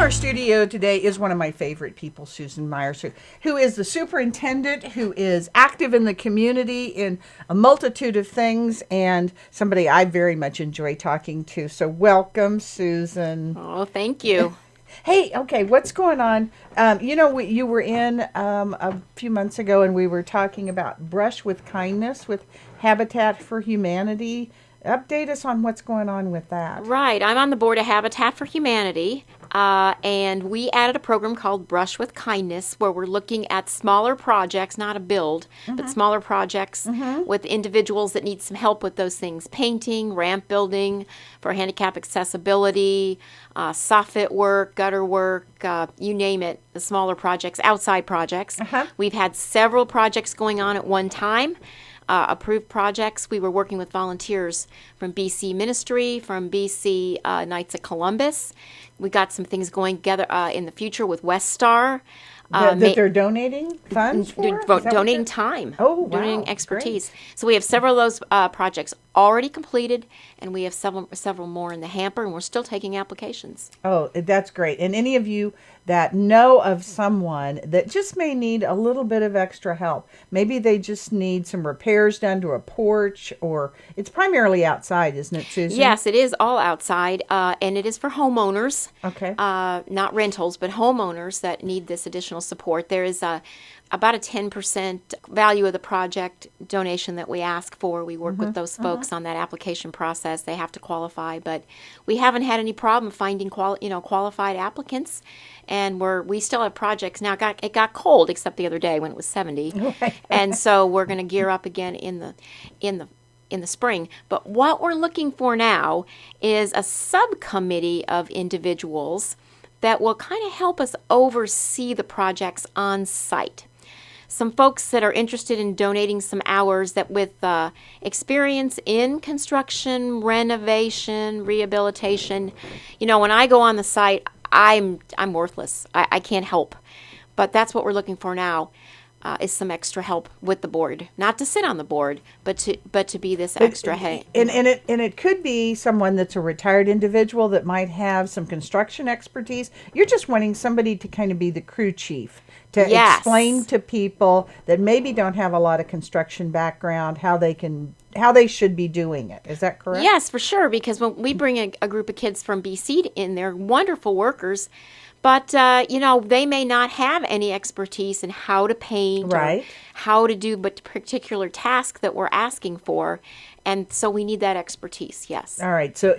our studio today is one of my favorite people, Susan Myers, who is the superintendent, who is active in the community in a multitude of things, and somebody I very much enjoy talking to. So welcome, Susan. Oh, thank you. Hey, okay, what's going on? You were in a few months ago, and we were talking about Brush with Kindness with Habitat for Humanity. Update us on what's going on with that. Right. I'm on the board of Habitat for Humanity, and we added a program called Brush with Kindness where we're looking at smaller projects, not a build, but smaller projects with individuals that need some help with those things. Painting, ramp building for handicap accessibility, soffit work, gutter work, you name it, the smaller projects, outside projects. We've had several projects going on at one time. Approved projects. We were working with volunteers from BC Ministry, from BC Knights of Columbus. We got some things going together in the future with West Star. That they're donating funds for? Donating time. Oh, wow. Donating expertise. Great. So we have several of those projects already completed, and we have several more in the hamper, and we're still taking applications. Oh, that's great. And any of you that know of someone that just may need a little bit of extra help, maybe they just need some repairs done to a porch, or it's primarily outside, isn't it, Susan? Yes, it is all outside, and it is for homeowners. Okay. Not rentals, but homeowners that need this additional support. There is about a 10% value of the project donation that we ask for. We work with those folks on that application process. They have to qualify, but we haven't had any problem finding qualified applicants. And we still have projects now. It got cold, except the other day when it was 70, and so we're going to gear up again in the spring. But what we're looking for now is a subcommittee of individuals that will kind of help us oversee the projects on site. Some folks that are interested in donating some hours that with experience in construction, renovation, rehabilitation. When I go on the site, I'm worthless. I can't help. But that's what we're looking for now. Is some extra help with the board, not to sit on the board, but to be this extra help. And it could be someone that's a retired individual that might have some construction expertise. You're just wanting somebody to kind of be the crew chief to explain to people that maybe don't have a lot of construction background how they should be doing it. Is that correct? Yes, for sure. Because when we bring a group of kids from BC in, they're wonderful workers. But, they may not have any expertise in how to paint or how to do but particular task that we're asking for. And so we need that expertise, yes. All right. So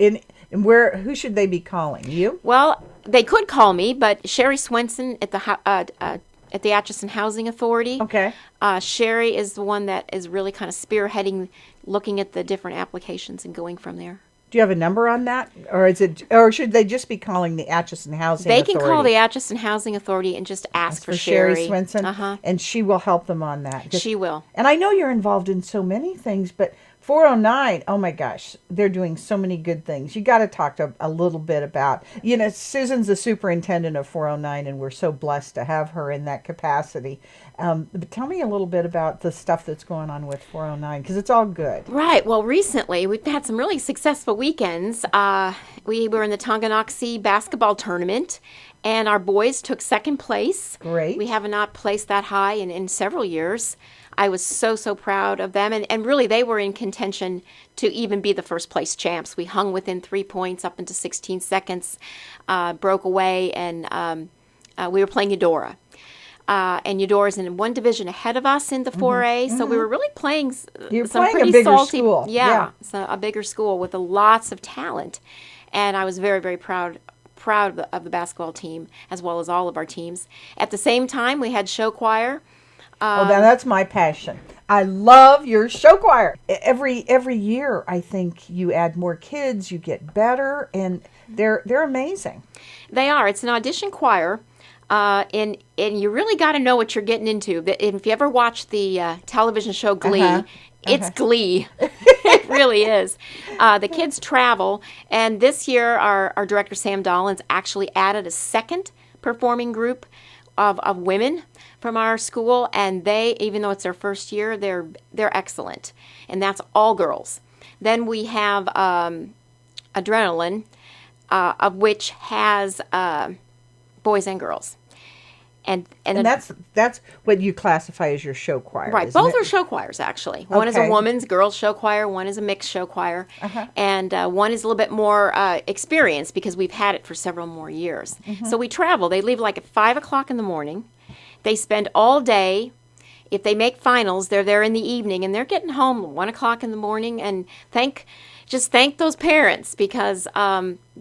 who should they be calling? You? Well, they could call me, but Sherry Swenson at the Atchison Housing Authority. Okay. Sherry is the one that is really kind of spearheading, looking at the different applications and going from there. Do you have a number on that, or should they just be calling the Atchison Housing Authority? They can call the Atchison Housing Authority and just ask for Sherry Swenson, and she will help them on that. She will. And I know you're involved in so many things, but 409, oh my gosh, they're doing so many good things. You got to talk to a little bit about, Susan's the superintendent of 409, and we're so blessed to have her in that capacity. But tell me a little bit about the stuff that's going on with 409, because it's all good. Right. Well, recently we've had some really successful weekends. We were in the Tonganoxie basketball tournament, and our boys took second place. Great. We have not placed that high in several years. I was so proud of them, and really they were in contention to even be the first place champs. We hung within 3 points up into 16 seconds, broke away, and we were playing Eudora. And Eudora's in one division ahead of us in the 4A, so we were really playing a bigger salty school. Yeah, so a bigger school with lots of talent, and I was very proud of the basketball team as well as all of our teams. At the same time, we had show choir. Now that's my passion. I love your show choir. Every year, I think you add more kids, you get better, and they're amazing. They are. It's an audition choir, and you really got to know what you're getting into. If you ever watch the television show Glee, it's Glee. It really is. The kids travel, and this year our director Sam Dollins actually added a second performing group of women from our school, and they, even though it's their first year, they're excellent, and that's all girls. Then we have Adrenaline, of which has boys and girls. And that's what you classify as your show choir, right. isn't Both it? are show choirs, actually. One is a Okay. woman's girls show choir. One is a mixed show choir. Uh-huh. And one is a little bit more experienced because we've had it for several more years. So we travel. They leave like at 5 o'clock in the morning. They spend all day. If they make finals, they're there in the evening, and they're getting home at 1 o'clock in the morning. And just thank those parents because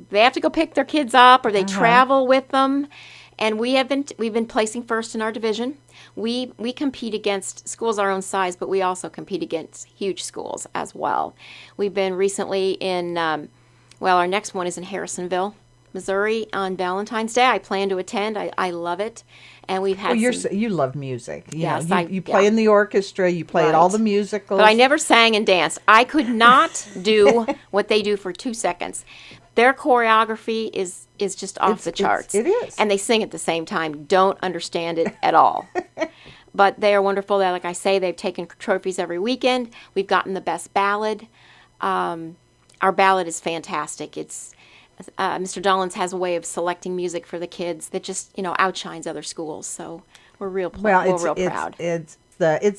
they have to go pick their kids up or they travel with them. And we've been placing first in our division. We compete against schools our own size, but we also compete against huge schools as well. We've been recently in, our next one is in Harrisonville, Missouri on Valentine's Day. I plan to attend. I love it. And we've had You love music. Yes, you play in the orchestra. You play at all the musicals. But I never sang and danced. I could not do what they do for 2 seconds. Their choreography is just off the charts. It is. And they sing at the same time. Don't understand it at all. But they are wonderful. Like I say, they've taken trophies every weekend. We've gotten the best ballad. Our ballad is fantastic. It's Mr. Dollins has a way of selecting music for the kids that just outshines other schools. So we're real proud. It's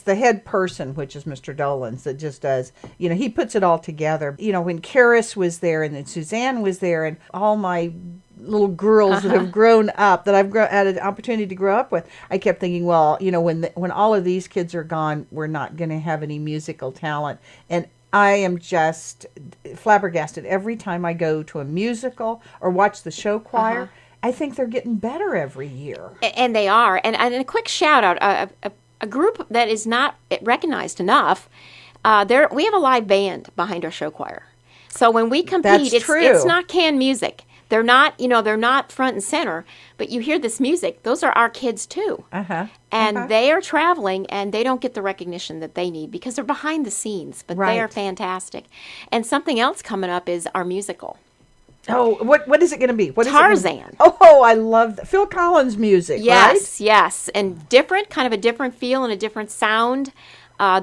the head person, which is Mr. Dolan's, that just does, he puts it all together. When Karis was there and then Suzanne was there and all my little girls that have grown up, that I've had an opportunity to grow up with, I kept thinking, well, when all of these kids are gone, we're not going to have any musical talent. And I am just flabbergasted every time I go to a musical or watch the show choir. I think they're getting better every year. And they are. And a quick shout out, a group that is not recognized enough. We have a live band behind our show choir. So when we compete, it's not canned music. They're not front and center, but you hear this music. Those are our kids too. And they are traveling, and they don't get the recognition that they need because they're behind the scenes. But they are fantastic. And something else coming up is our musical. Oh, what is it going to be? Tarzan. Oh, I love that. Phil Collins music, right? Yes. And kind of a different feel and a different sound.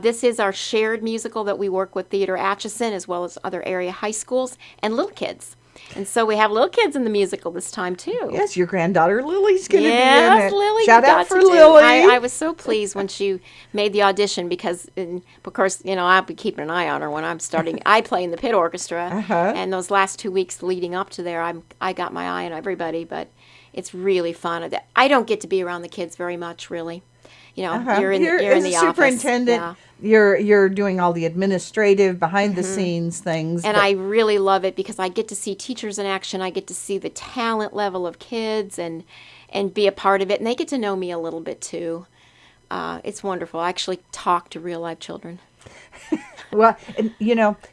This is our shared musical that we work with Theodore Atchison as well as other area high schools and little kids. And so we have little kids in the musical this time, too. Yes, your granddaughter Lily's going to be in it. Yes, Lily. Shout out for Lily. I was so pleased when she made the audition because, of course, I'll be keeping an eye on her when I'm starting. I play in the pit orchestra, and those last 2 weeks leading up to there, I got my eye on everybody, but it's really fun. I don't get to be around the kids very much, really. You're in the office. Superintendent, you're doing all the administrative, behind the scenes things. And I really love it because I get to see teachers in action. I get to see the talent level of kids and be a part of it. And they get to know me a little bit too. It's wonderful. I actually talk to real life children. Well,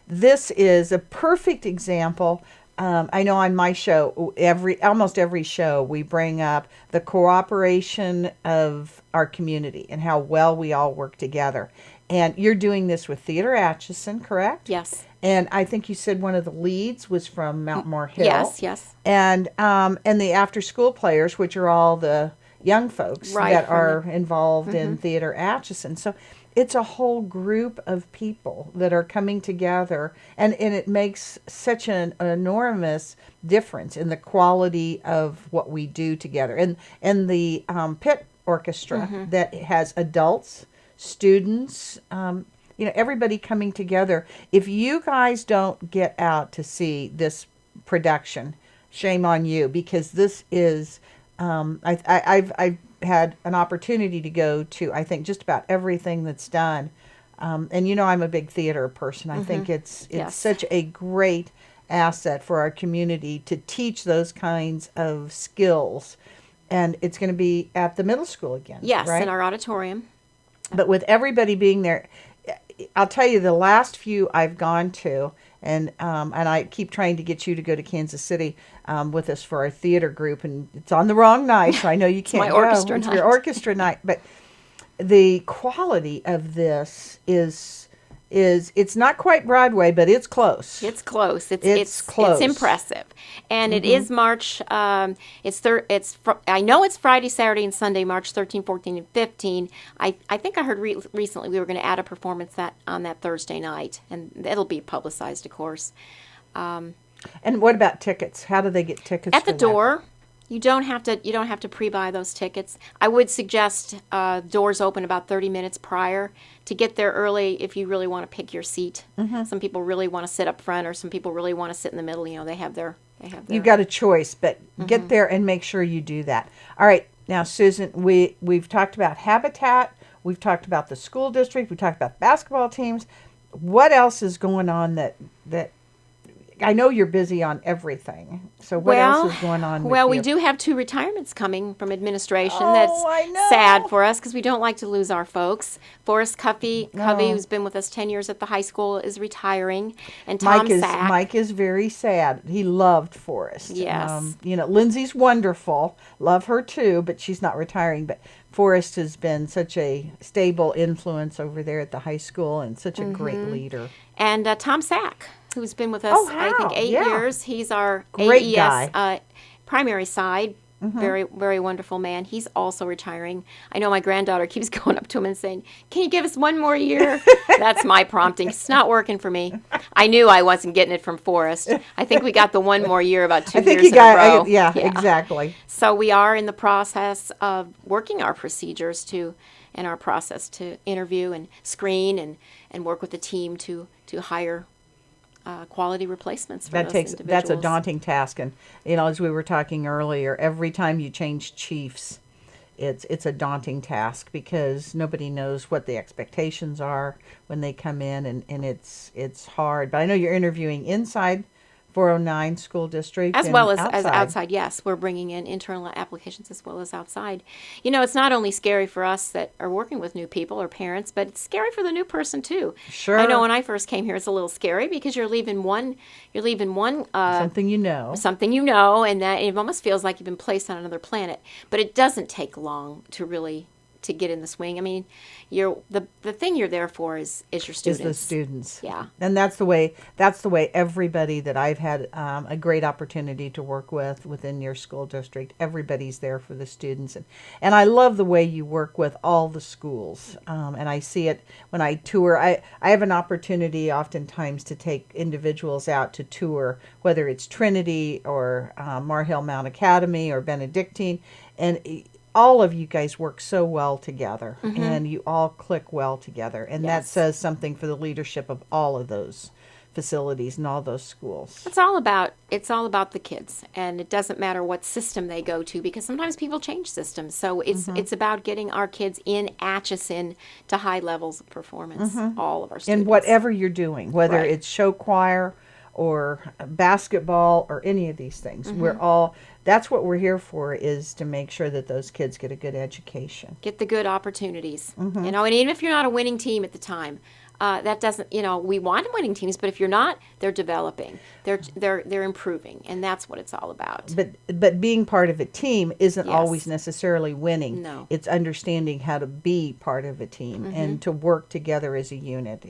this is a perfect example. I know on my show, almost every show, we bring up the cooperation of our community and how well we all work together. And you're doing this with Theodore Atchison, correct? Yes. And I think you said one of the leads was from Mount Moore Hill. Yes. And the after school players, which are all the young folks that are involved in Theodore Atchison. So it's a whole group of people that are coming together, and it makes such an enormous difference in the quality of what we do together. And the pit orchestra that has adults, students, everybody coming together. If you guys don't get out to see this production, shame on you, because this is I've had an opportunity to go to, I think, just about everything that's done. And I'm a big theater person. I think it's such a great asset for our community to teach those kinds of skills. And it's going to be at the middle school again. Yes, right? in our auditorium. But with everybody being there, I'll tell you, the last few I've gone to, and I keep trying to get you to go to Kansas City with us for our theater group, and it's on the wrong night, so I know you can't my go. orchestra It's night. your orchestra night. But the quality of this is it's not quite Broadway, but it's close. It's close. It's close. It's impressive, and it is March. I know it's Friday, Saturday, and Sunday, March 13, 14, and 15. I think I heard recently we were going to add a performance on that Thursday night, and it'll be publicized, of course. And what about tickets? How do they get tickets At the for that? door. You don't have to pre-buy those tickets. I would suggest doors open about 30 minutes prior to get there early if you really want to pick your seat. Some people really want to sit up front, or some people really want to sit in the middle. They have their. You've got a choice, but get there and make sure you do that. All right, now Susan, we've talked about Habitat, we've talked about the school district, we talked about basketball teams. What else is going on that I know you're busy on everything. So what else is going on with we you? do have 2 retirements coming from administration. I That's know. sad for us because we don't like to lose our folks. Forrest Covey, who's been with us 10 years at the high school, is retiring. And Tom Sack. Mike is very sad. He loved Forrest. Yes. Lindsay's wonderful. Love her too, but she's not retiring. But Forrest has been such a stable influence over there at the high school and such a great leader. And Tom Sack, who's been with us, I think, 8 years. He's our Great AES guy. Primary side. Very, very wonderful man. He's also retiring. I know my granddaughter keeps going up to him and saying, "Can you give us one more year?" That's my prompting. It's not working for me. I knew I wasn't getting it from Forrest. I think we got the one more year about 2 years in a row. Yeah, exactly. So we are in the process of working our procedures and our process to interview and screen and work with the team to hire quality replacements for those individuals. That's a daunting task, and as we were talking earlier, every time you change chiefs, it's a daunting task because nobody knows what the expectations are when they come in, and it's hard. But I know you're interviewing inside 409 school district as and well as outside. outside. Yes, we're bringing in internal applications as well as outside. It's not only scary for us that are working with new people or parents, but it's scary for the new person too. Sure. I know when I first came here, it's a little scary because you're leaving one Something and that it almost feels like you've been placed on another planet. But it doesn't take long to get in the swing. I mean, the thing you're there for is your students. Is the students. Yeah. And that's the way everybody that I've had a great opportunity to work within your school district, everybody's there for the students. And I love the way you work with all the schools. And I see it when I tour. I have an opportunity oftentimes to take individuals out to tour, whether it's Trinity or Marhill Mount Academy or Benedictine. And all of you guys work so well together, and you all click well together, and that says something for the leadership of all of those facilities and all those schools. It's all about the kids, and it doesn't matter what system they go to because sometimes people change systems. So it's about getting our kids in Atchison to high levels of performance. All of our students. And whatever you're doing, whether it's show choir or basketball or any of these things, that's what we're here for, is to make sure that those kids get a good education. Get the good opportunities. And even if you're not a winning team at the time, that doesn't, we want winning teams, but if you're not, they're developing. They're improving, and that's what it's all about. But being part of a team isn't Yes. always necessarily winning. No. It's understanding how to be part of a team and to work together as a unit.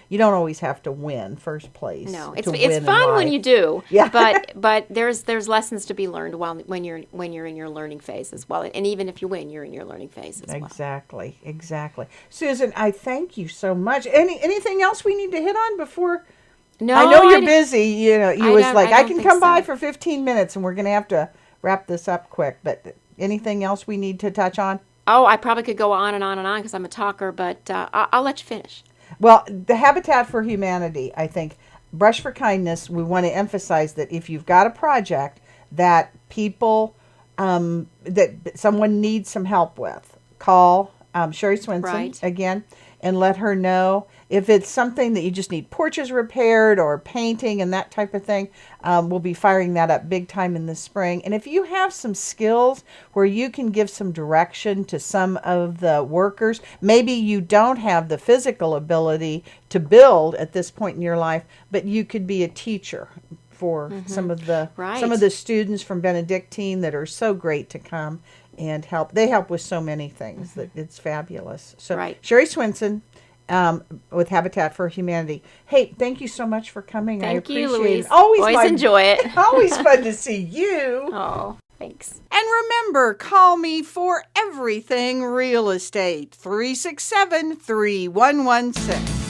You don't always have to win first place. No, to win it's in fun when life. you do. Yeah. But there's lessons to be learned when you're in your learning phase as well. And even if you win, you're in your learning phase as well. Exactly. Susan, I thank you so much. Anything else we need to hit on before? No, I know you're busy. You was don't- like, I I don't can think come by so. for 15 minutes, and we're going to have to wrap this up quick. But anything else we need to touch on? Oh, I probably could go on and on and on because I'm a talker, but I'll let you finish. Well, the Habitat for Humanity, I think, Brush for Kindness, we want to emphasize that if you've got a project that people, that someone needs some help with, call Sherry Swinson Right. again and let her know. If it's something that you just need porches repaired or painting and that type of thing, we'll be firing that up big time in the spring. And if you have some skills where you can give some direction to some of the workers, maybe you don't have the physical ability to build at this point in your life, but you could be a teacher for some of the students from Benedictine that are so great to come and help. They help with so many things that it's fabulous. So Right. Sherry Swinson, with Habitat for Humanity. Hey, thank you so much for coming. Thank I appreciate you, Louise. it. Always enjoy it. Always fun to see you. Oh, thanks. And remember, call me for everything real estate. 367-3116.